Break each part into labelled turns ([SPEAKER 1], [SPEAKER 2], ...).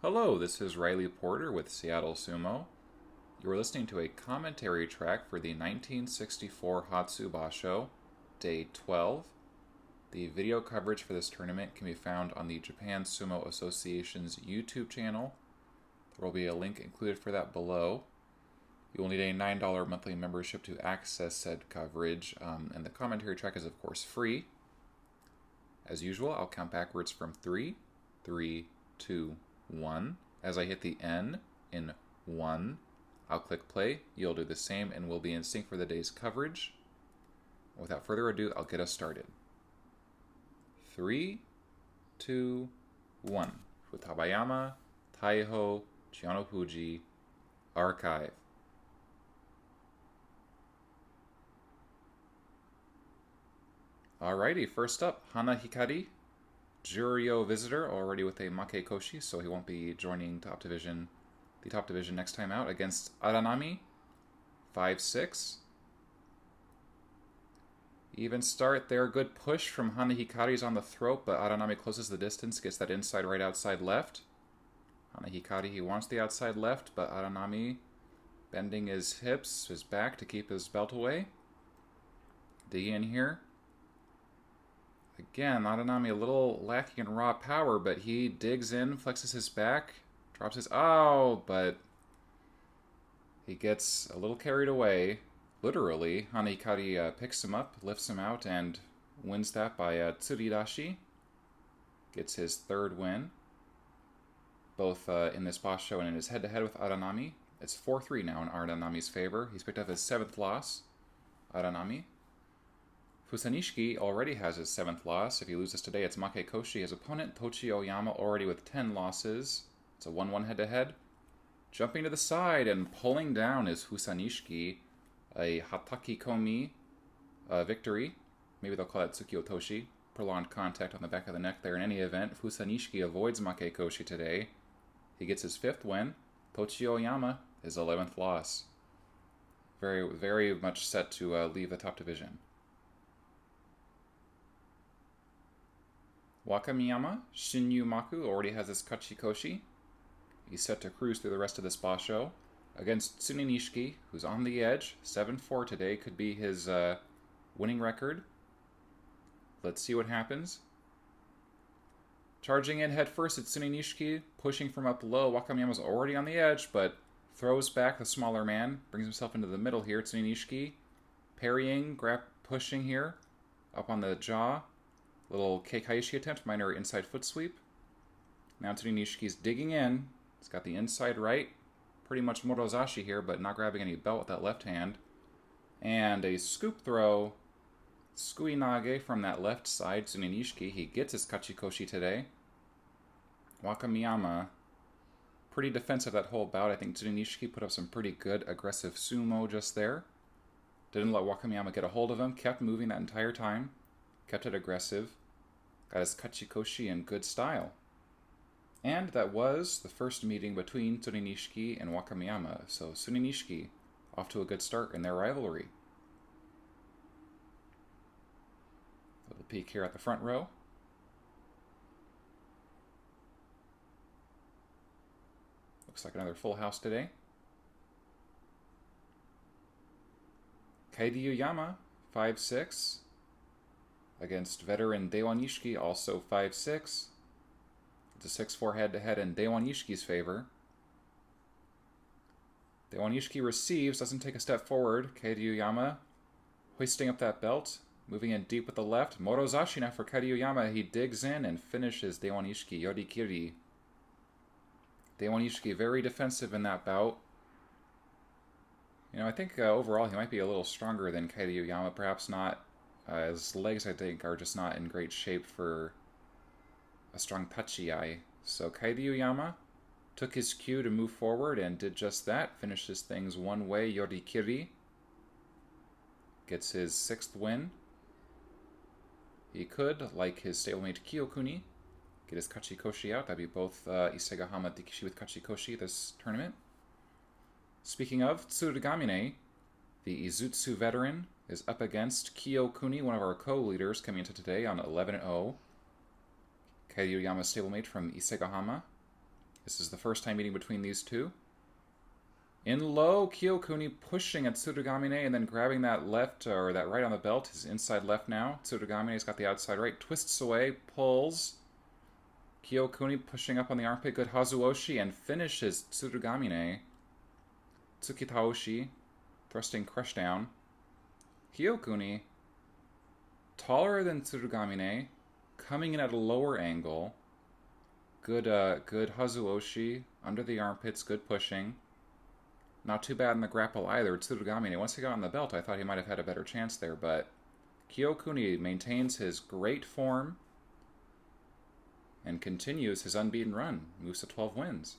[SPEAKER 1] Hello, this is Riley Porter with Seattle Sumo. You are listening to a commentary track for the 1964 Hatsu Basho, Day 12. The video coverage for this tournament can be found on the Japan Sumo Association's YouTube channel. There will be a link included for that below. You will need a $9 monthly membership to access said coverage, and the commentary track is, of course, free. As usual, I'll count backwards from 3, 2, 1. As I hit the N in 1, I'll click play. You'll do the same and we'll be in sync for the day's coverage. Without further ado, I'll get us started. 3, 2, 1. Futabayama, Taiho, Chianofuji, Archive. Alrighty, first up, Hana Hikari, Juryo visitor, already with a Makekoshi, so he won't be joining the top division next time out, against Aranami, 5-6. Even start there, good push from Hana Hikari's on the throat, but Aranami closes the distance, gets that inside right outside left. Hana Hikari, he wants the outside left, but Aranami bending his hips, his back to keep his belt away. Dig in here. Again, Aranami a little lacking in raw power, but he digs in, flexes his back, drops his... Oh, but he gets a little carried away. Literally, Hana Hikari picks him up, lifts him out, and wins that by Tsuridashi. Gets his third win, both in this basho and in his head-to-head with Aranami. It's 4-3 now in Aranami's favor. He's picked up his 7th loss, Aranami. Fusanishiki already has his 7th loss. If he loses today, it's Makekoshi. His opponent, Tochi Oyama, already with 10 losses. It's a 1-1 head-to-head. Jumping to the side and pulling down is Fusanishiki. A Hataki Komi victory. Maybe they'll call that Tsuki Otoshi. Prolonged contact on the back of the neck there. In any event, Fusanishiki avoids Makekoshi today. He gets his 5th win. Tochi Oyama, his 11th loss. Very, very much set to leave the top division. Wakamiyama, Shinyu Maku, already has his Kachikoshi. He's set to cruise through the rest of this basho. Against Tsuninishiki, who's on the edge. 7-4 today could be his winning record. Let's see what happens. Charging in head first, it's Tsuninishiki, pushing from up low. Wakamiyama's already on the edge, but throws back the smaller man. Brings himself into the middle here. Tsuninishiki parrying, pushing here. Up on the jaw. Little Keikaishi attempt, minor inside foot sweep. Now Tsunishiki's digging in. He's got the inside right. Pretty much Morozashi here, but not grabbing any belt with that left hand. And a scoop throw. Suinage from that left side. Tsuninishiki, he gets his Kachikoshi today. Wakamiyama, pretty defensive that whole bout. I think Tsuninishiki put up some pretty good aggressive sumo just there. Didn't let Wakamiyama get a hold of him. Kept moving that entire time. Kept it aggressive. Got his Kachikoshi in good style. And that was the first meeting between Tsuninishiki and Wakamiyama. So Tsuninishiki off to a good start in their rivalry. Little peek here at the front row. Looks like another full house today. Kaidi Yuyama, 5-6. Against veteran Deiwanishiki, also 5-6. It's a 6-4 head-to-head in Deiwanishiki's favor. Deiwanishiki receives, doesn't take a step forward. Kairyu hoisting up that belt, moving in deep with the left. Morozashi now for Kairyu. He digs in and finishes Deiwanishiki, Yorikiri. Deiwanishiki very defensive in that bout. You know, I think overall he might be a little stronger than Kairyu. Perhaps not. His legs, I think, are just not in great shape for a strong tachiai. So Kairyu took his cue to move forward and did just that. Finishes things one way, Yorikiri. Gets his 6th win. He could, like his stablemate Kiyokuni, get his Kachikoshi out. That'd be both Isegahama Dikishi with Kachikoshi this tournament. Speaking of, Tsurugamine, the Izutsu veteran, is up against Kiyokuni, one of our co-leaders, coming into today on 11-0. Kairyu stablemate from Isegahama. This is the first time meeting between these two. In low, Kyokuni pushing at Tsurugamine and then grabbing that left or that right on the belt. His inside left now. Tsurugamine's got the outside right. Twists away, pulls. Kyokuni pushing up on the armpit. Good Hazuoshi and finishes Tsurugamine. Tsukitaoshi, thrusting crush down. Kyokuni, taller than Tsurugamine, coming in at a lower angle. Good Hazuoshi, under the armpits, good pushing. Not too bad in the grapple either. Tsurugamine, once he got on the belt, I thought he might have had a better chance there, but Kyokuni maintains his great form and continues his unbeaten run. Moves to 12 wins.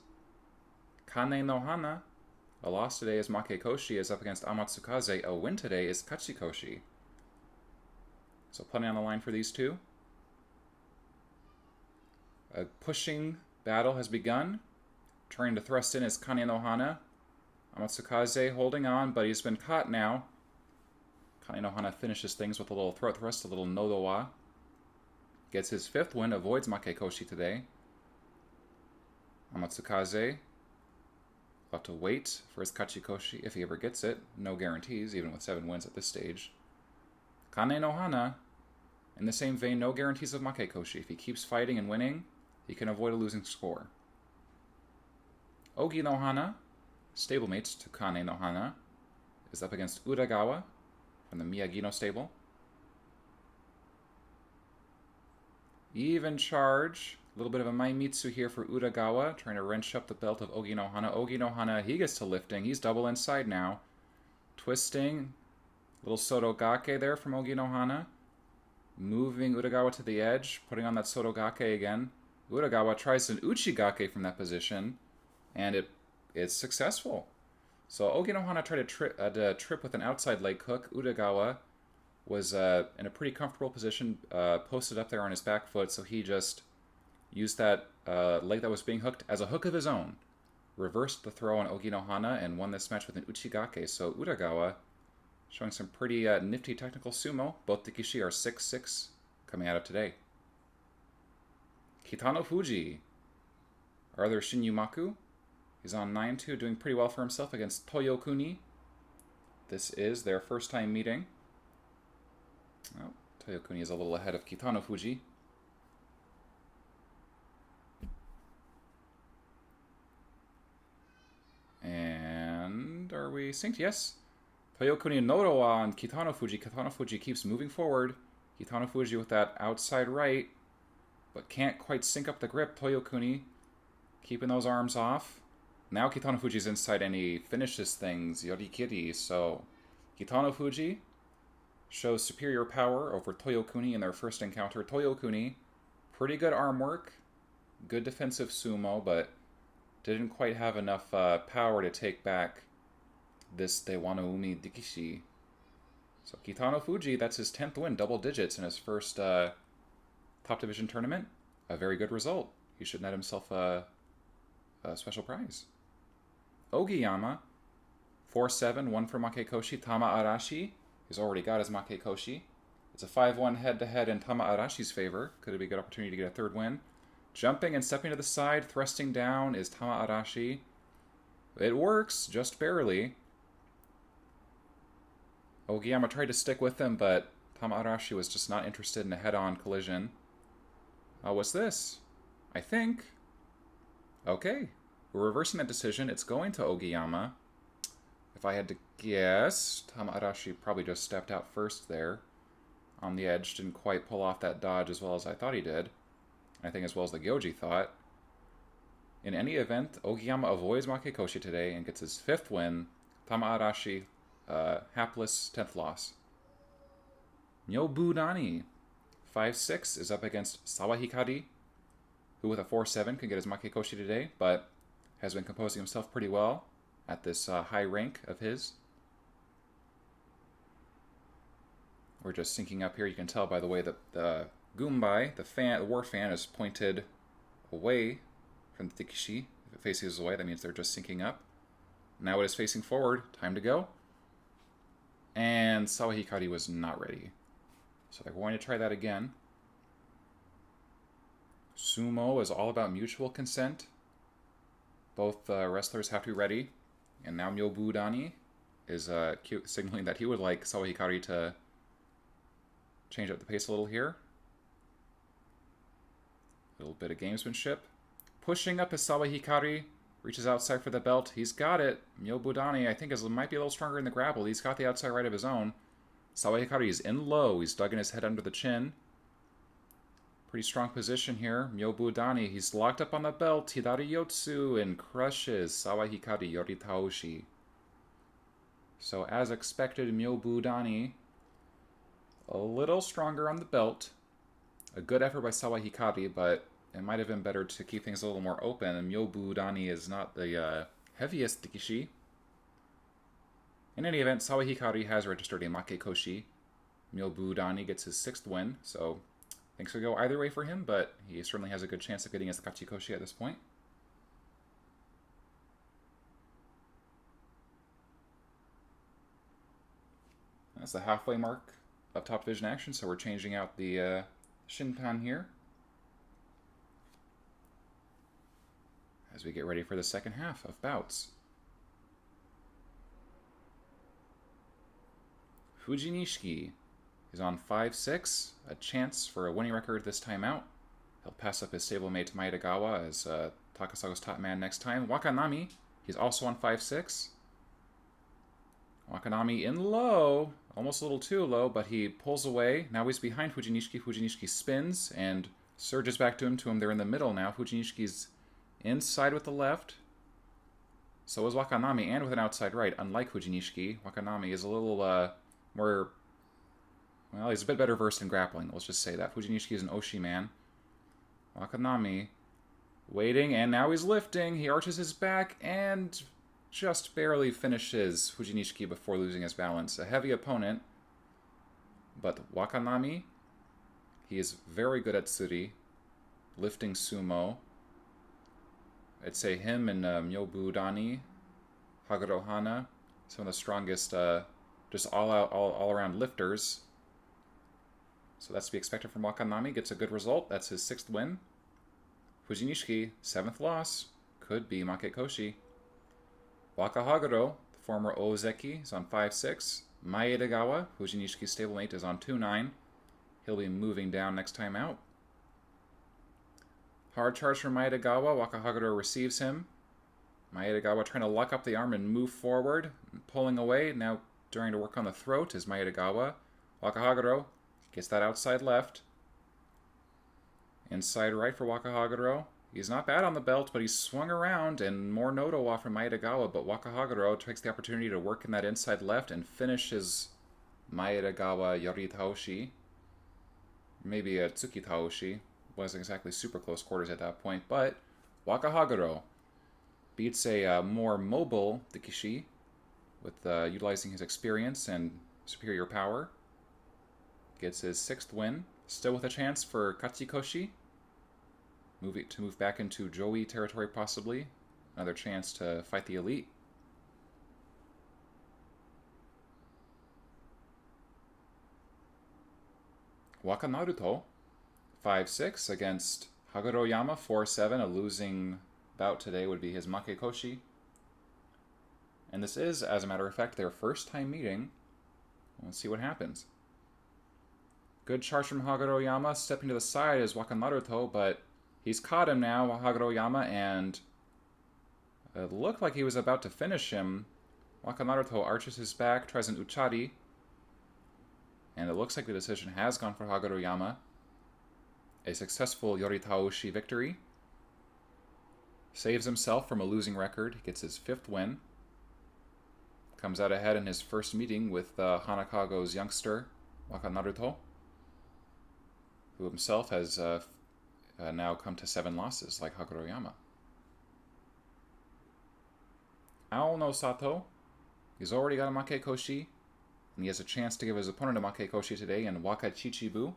[SPEAKER 1] Kane no Hana, a loss today is Makekoshi, is up against Amatsukaze. A win today is Kachikoshi. So plenty on the line for these two. A pushing battle has begun. Trying to thrust in is Kane no Hana. Amatsukaze holding on, but he's been caught now. Kane no Hana finishes things with a little throat thrust, a little nodowa. Gets his 5th win, avoids Makekoshi today. Amatsukaze will have to wait for his Kachikoshi if he ever gets it. No guarantees, even with 7 wins at this stage. Kane no Hana, in the same vein, no guarantees of Makekoshi. If he keeps fighting and winning, he can avoid a losing score. Ogi no Hana, stablemates to Kane no Hana, is up against Uragawa from the Miyagino stable. Even charge. A little bit of a Maimitsu here for Uragawa, trying to wrench up the belt of Ogi no Hana. Ogi no Hana, he gets to lifting. He's double inside now. Twisting. Little Sotogake there from Ogi no Hana. Moving Uragawa to the edge, putting on that Sotogake again. Uragawa tries an Uchigake from that position, and it's successful. So Ogi no Hana tried to trip with an outside leg hook. Uragawa was in a pretty comfortable position, posted up there on his back foot, so he just used that leg that was being hooked as a hook of his own. Reversed the throw on Ogi no Hana and won this match with an Uchigake. So Uragawa showing some pretty nifty technical sumo. Both Dikishi are 6-6 coming out of today. Kitano Fuji. Arthur Shinyumaku. He's on 9-2, doing pretty well for himself against Toyokuni. This is their first time meeting. Oh, Toyokuni is a little ahead of Kitano Fuji. And are we synced? Yes. Toyokuni Nodowa on Kitano Fuji. Kitano Fuji keeps moving forward. Kitano Fuji with that outside right, but can't quite sync up the grip. Toyokuni keeping those arms off. Now Kitano Fuji's inside and he finishes things, Yorikiri. So Kitano Fuji shows superior power over Toyokuni in their first encounter. Toyokuni, pretty good arm work, good defensive sumo, but didn't quite have enough power to take back this Dewanoumi Dikishi. So Kitano Fuji, that's his 10th win, double digits in his first top division tournament. A very good result. He should net himself a special prize. Ogiyama, 4-7, 1 for Makekoshi. Tama Arashi, he's already got his Makekoshi. It's a 5-1 head-to-head in Tama Arashi's favor. Could be a good opportunity to get a 3rd win. Jumping and stepping to the side, thrusting down is Tama Arashi. It works, just barely. Ogiyama tried to stick with him, but Tama Arashi was just not interested in a head-on collision. What's this? I think. Okay. We're reversing that decision. It's going to Ogiyama. If I had to guess, Tama Arashi probably just stepped out first there on the edge. Didn't quite pull off that dodge as well as I thought he did. I think as well as the Gyoji thought. In any event, Ogiyama avoids Makekoshi today and gets his 5th win. Tama Arashi, hapless 10th loss. Nyobu Nani, 5-6, is up against Sawahikari, who with a 4-7 can get his Makekoshi today, but has been composing himself pretty well at this high rank of his. We're just syncing up here. You can tell by the way that the Gumbai, the war fan, is pointed away from the Dikishi. If it faces away, that means they're just syncing up. Now it is facing forward. Time to go. And Sawahikari was not ready. So they're going to try that again. Sumo is all about mutual consent. both wrestlers have to be ready. And now Myobu Dani is signaling that he would like Sawa Hikari to change up the pace a little here. A little bit of gamesmanship. Pushing up his Sawa Hikari. Reaches outside for the belt. He's got it. Myobu Dani, I think, might be a little stronger in the grapple. He's got the outside right of his own. Sawa Hikari is in low. He's dug in his head under the chin. Pretty strong position here. Myobu Dani, he's locked up on the belt. Hidari Yotsu and crushes Sawa Hikari Yoritaoshi. So as expected, Myobu Dani a little stronger on the belt. A good effort by Sawa Hikari, but it might have been better to keep things a little more open. And Myobu Dani is not the heaviest Rikishi. In any event, Sawa Hikari has registered a Makekoshi. Myobu Dani gets his 6th win, so things could go either way for him, but he certainly has a good chance of getting his Kachikoshi at this point. That's the halfway mark of top division action, so we're changing out the Shinpan here as we get ready for the second half of bouts. Fujinishiki is on 5-6, a chance for a winning record this time out. He'll pass up his stablemate Maedagawa as Takasago's top man next time. Wakanami, he's also on 5-6. Wakanami in low, almost a little too low, but he pulls away. Now he's behind Fujinishiki. Fujinishiki spins and surges back to him. They're in the middle now. Fujinishiki's inside with the left. So is Wakanami, and with an outside right. Unlike Fujinishiki, Wakanami is a little more... Well, he's a bit better versed in grappling. Let's just say that. Fujinishiki is an Oshi man. Wakanami waiting, and now he's lifting. He arches his back and just barely finishes Fujinishiki before losing his balance. A heavy opponent, but Wakanami, he is very good at tsuri, lifting sumo. I'd say him and Myobu Dani, Haguro Hana, some of the strongest, just all around lifters. So that's to be expected from Wakanami. Gets a good result. That's his 6th win. Fujinishiki, 7th loss. Could be Makekoshi. Wakahaguro, the former Ozeki, is on 5-6. Maedagawa, Fujinishiki's stablemate, is on 2-9. He'll be moving down next time out. Hard charge from Maedagawa. Wakahaguro receives him. Maedagawa trying to lock up the arm and move forward. Pulling away. Now trying to work on the throat is Maedagawa. Wakahaguro gets that outside left. Inside right for Wakahaguro. He's not bad on the belt, but he's swung around, and more Nodowa from Maedagawa, but Wakahaguro takes the opportunity to work in that inside left and finishes Maedagawa Yoritaoshi. Maybe a Tsukitaoshi. Wasn't exactly super close quarters at that point, but Wakahaguro beats a more mobile Rikishi with utilizing his experience and superior power. Gets his 6th win, still with a chance for Kachikoshi. To move back into Joey territory, possibly. Another chance to fight the elite. Wakanaruto, 5-6 against Haguroyama, 4-7. A losing bout today would be his Makekoshi. And this is, as a matter of fact, their first time meeting. Let's see what happens. Good charge from Haguroyama. Stepping to the side is Wakanaruto, but he's caught him now, Haguroyama, and it looked like he was about to finish him. Wakanaruto arches his back, tries an Uchari, and it looks like the decision has gone for Haguroyama. A successful Yoritaoshi victory. Saves himself from a losing record, gets his 5th win. Comes out ahead in his first meeting with Hanakago's youngster, Wakanaruto, who himself has now come to 7 losses, like Haguroyama. Aono Sato, he's already got a Makekoshi, and he has a chance to give his opponent a Makekoshi today in Wakachichibu.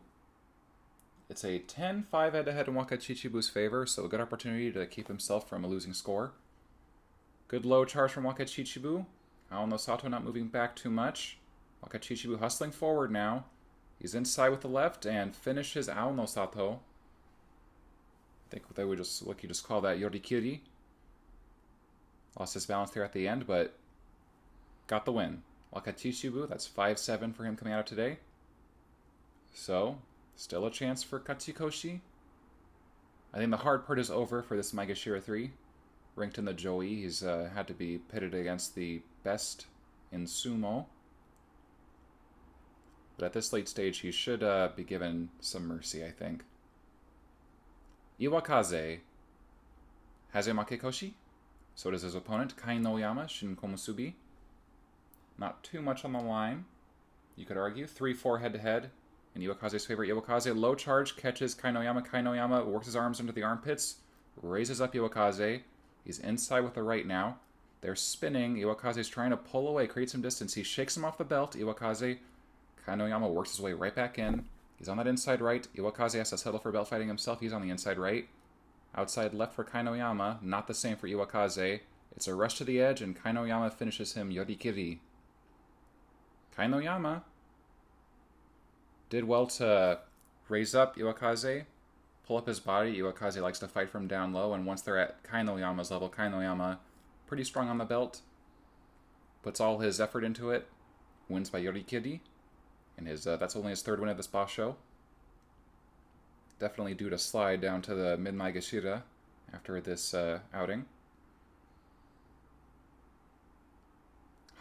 [SPEAKER 1] It's a 10-5 head-to-head in Wakachichibu's favor, so a good opportunity to keep himself from a losing score. Good low charge from Wakachichibu. Aono Sato not moving back too much. Wakachichibu hustling forward now. He's inside with the left and finishes Aono Sato. I think they would just call that Yorikiri. Lost his balance there at the end, but got the win. Wakatishibu, that's 5-7 for him coming out of today. So, still a chance for Katsikoshi. I think the hard part is over for this Maegashira 3. Ranked in the Joi, he's had to be pitted against the best in sumo. But at this late stage, he should be given some mercy, I think. Iwakaze has a Makekoshi. So does his opponent, Kainoyama Shinkomusubi. Not too much on the line, you could argue. 3-4 head-to-head in Iwakaze's favor. Iwakaze, low charge, catches Kainoyama. Kainoyama works his arms into the armpits, raises up Iwakaze. He's inside with the right now. They're spinning. Iwakaze's trying to pull away, create some distance. He shakes him off the belt. Iwakaze, Kainoyama works his way right back in. He's on that inside right. Iwakaze has to settle for belt fighting himself. He's on the inside right. Outside left for Kainoyama. Not the same for Iwakaze. It's a rush to the edge, and Kainoyama finishes him Yorikiri. Kainoyama did well to raise up Iwakaze, pull up his body. Iwakaze likes to fight from down low, and once they're at Kainoyama's level, Kainoyama, pretty strong on the belt, puts all his effort into it, wins by Yorikiri, and that's only his third win of this boss show. Definitely due to slide down to the mid-Maegashira after this outing.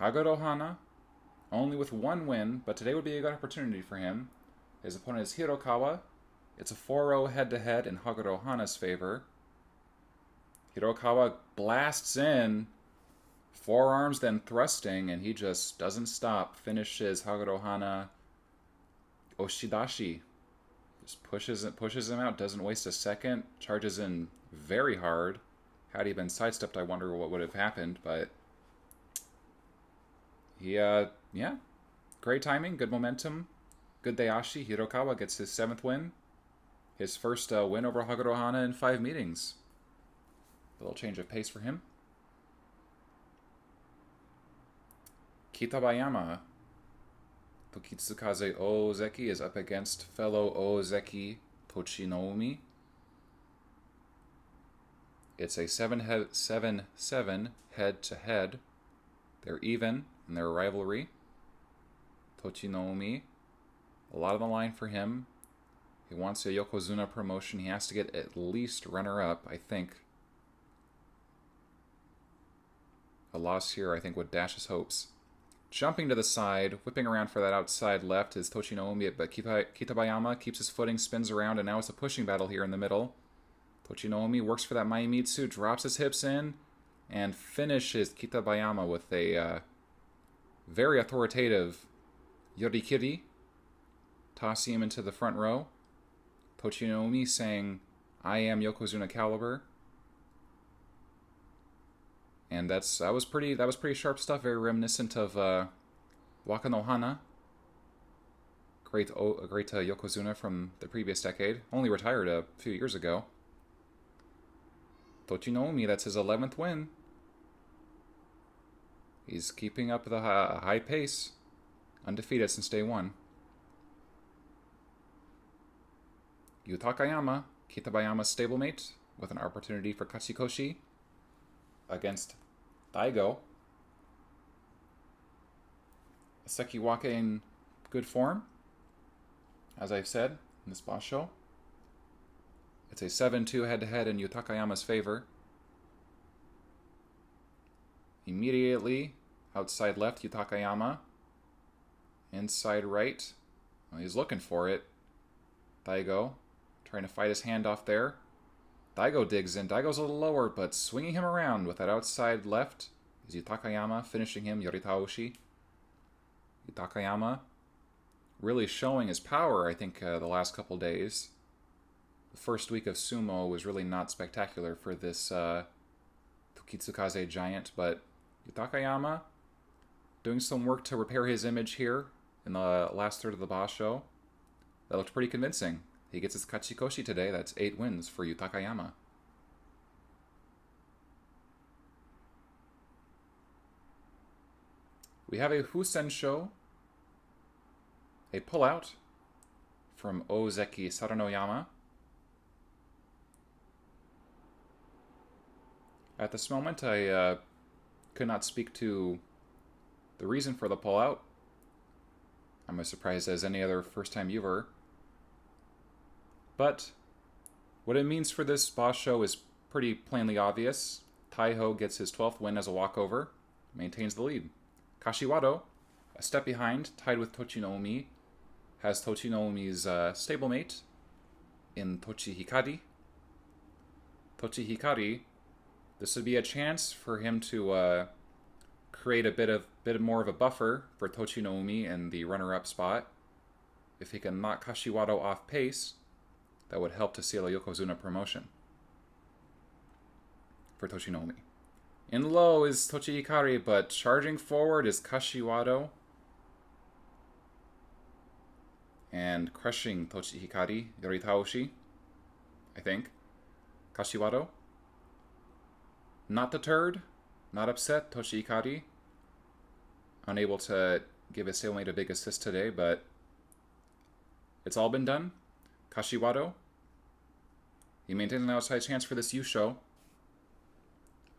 [SPEAKER 1] Haguro Hana, only with one win, but today would be a good opportunity for him. His opponent is Hirokawa. It's a 4-0 head-to-head in Haguro Hana's favor. Hirokawa blasts in, forearms then thrusting, and he just doesn't stop. Finishes Haguro Hana Oshidashi. Just pushes him out, doesn't waste a second, charges in very hard. Had he been sidestepped, I wonder what would have happened, but he, yeah, great timing, good momentum, good Dayashi. Hirokawa gets his 7th win, his first win over Haguro Hana in 5 meetings. A little change of pace for him. Kitabayama Tokitsukaze Ozeki is up against fellow Ozeki Tochinoumi. It's a 7-7 head-to-head. They're even in their rivalry. Tochinoumi, a lot on the line for him. He wants a Yokozuna promotion. He has to get at least runner-up, I think. A loss here, I think, would dash his hopes. Jumping to the side, whipping around for that outside left is Tochinoumi, but Kitabayama keeps his footing, spins around, and now it's a pushing battle here in the middle. Tochinoumi works for that Maimitsu, drops his hips in, and finishes Kitabayama with a very authoritative Yorikiri, tossing him into the front row. Tochinoumi saying, "I am Yokozuna caliber." And that was pretty sharp stuff, very reminiscent of Waka no Hana. Great Yokozuna from the previous decade, only retired a few years ago. Tochinoumi, that's his 11th win. He's keeping up the high pace, undefeated since day one. Yu Takayama, Kitabayama's stablemate, with an opportunity for Katsikoshi against Daigo. Sekiwake in good form, as I've said in this boss show. It's a 7-2 head-to-head in Yu Takayama's favor. Immediately, outside left, Yu Takayama. Inside right, well, he's looking for it. Daigo, trying to fight his hand off there. Daigo digs in. Daigo's a little lower, but swinging him around with that outside left is Yu Takayama, finishing him Yoritaoshi. Yu Takayama really showing his power, I think, the last couple days. The first week of sumo was really not spectacular for this Tokitsukaze giant, but Yu Takayama doing some work to repair his image here in the last third of the boss show. That looked pretty convincing. He gets his Kachikoshi today. That's 8 wins for Yu Takayama. We have a Husensho, a pullout from Ozeki Saranoyama. At this moment, I Could not speak to the reason for the pullout. I'm as surprised as any other first-time viewer. But what it means for this boss show is pretty plainly obvious. Taiho gets his 12th win as a walkover, maintains the lead. Kashiwado, a step behind, tied with Tochinoumi, has Tochinomi's stablemate in Tochihikari. Tochihikari, this would be a chance for him to create a bit more of a buffer for Tochinoumi in the runner-up spot. If he can knock Kashiwado off pace, that would help to seal a Yokozuna promotion for Tochinoumi. In low is Tochihikari, but charging forward is Kashiwado. And crushing Tochihikari, Yoritaoshi, I think. Kashiwado. Not deterred, not upset, Tochihikari. Unable to give his stablemate a big assist today, but it's all been done. Kashiwado. He maintains an outside chance for this Yusho.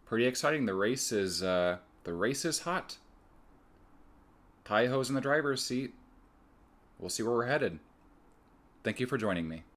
[SPEAKER 1] Pretty exciting. The race is hot. Taiho's in the driver's seat. We'll see where we're headed. Thank you for joining me.